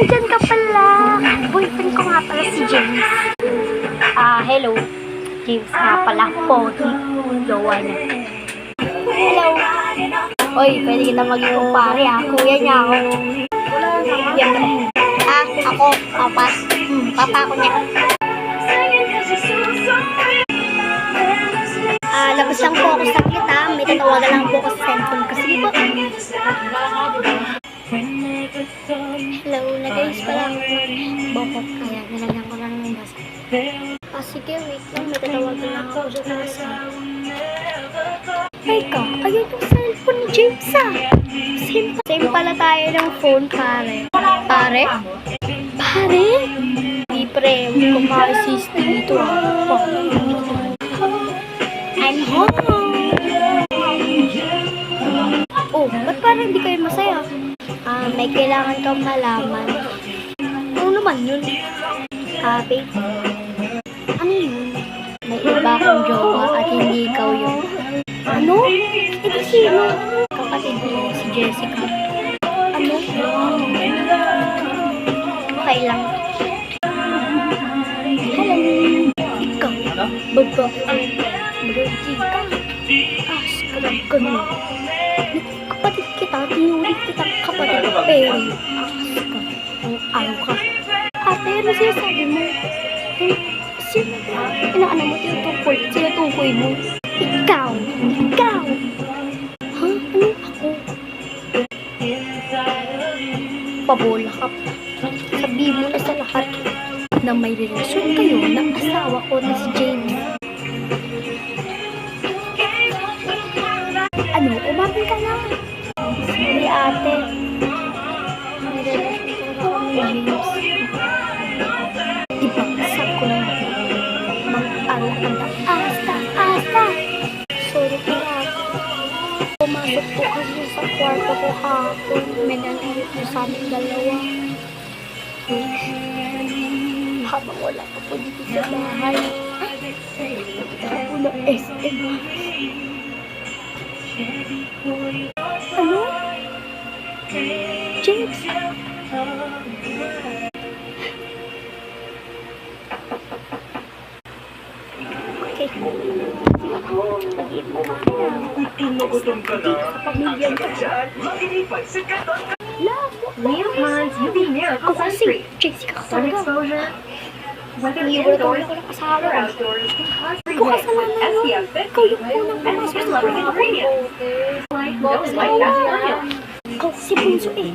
Nandyan ka pala. Boyfriend ko nga pala si James. Hello. James nga pala. Pogi. Jowa niya. Hello. Oy, pwede kita maging kumpare ha. Kuya niya ako. Siyempre. Ako. Papa. Papa ko niya. Labas lang po ako saglit ha. May tatawagan lang po ako sa cellphone ko. Sige po. Hello, nag-ayos pala ako. Bokot kaya. Nilagyan ko lang ng basa. Sige, wait lang. May tatawagan lang ako sa basa. Teka, ayun yung cellphone ni James ah. Same pala tayo ng phone, pare. Pare? Pare? Hindi pre, huwag ko ma-assist dito ah. I'm home! Oh, ba't parang hindi kayo masaya? May kailangan kang malaman. Ano naman yun? Babe, ano yun? May iba akong jowa at hindi ikaw yun. Ano? Ito sino? Kapatid mo, si Jessica. Ano? Okay lang. Hello. Ikaw? Babae. Brody ka. Askarap ka na. Kapatid kita, tinulit kita kapatid. Pero, askar. Ang araw ka. Ate, ano sinasabi mo? Sino? Inaano mo tinutukoy? Sinutukoy mo? Ikaw! Ikaw! Ha? Ano ako? Pabola ka pa. Sabihin mo na sa lahat na may relasyon kayo ng asawa ko na si James. Ano? Umamin ka na. Sorry ate. May relasyon ko na kami ni James. Ibagsak ko na mag-alak ng asta. Sorry po ate. Pumasok po kasi sa kwarto ko hapon. May nangyari po sa aming dalawa. Habang wala pa po dito sa bahay. Ako na SM. Ano? James? Okay. Gutom ka na? Real Ponds UV Miracle Sunscreen. Jessica Sun talaga. exposure, whether Hindi indoors ko kasama. or outdoors, can cause Ikaw kasalanan yun. SPF Ikaw yung 50 unang and pumasok skin sa loving buhay ko. ingredients. No white cast oil. Ikaw si Bunso eh.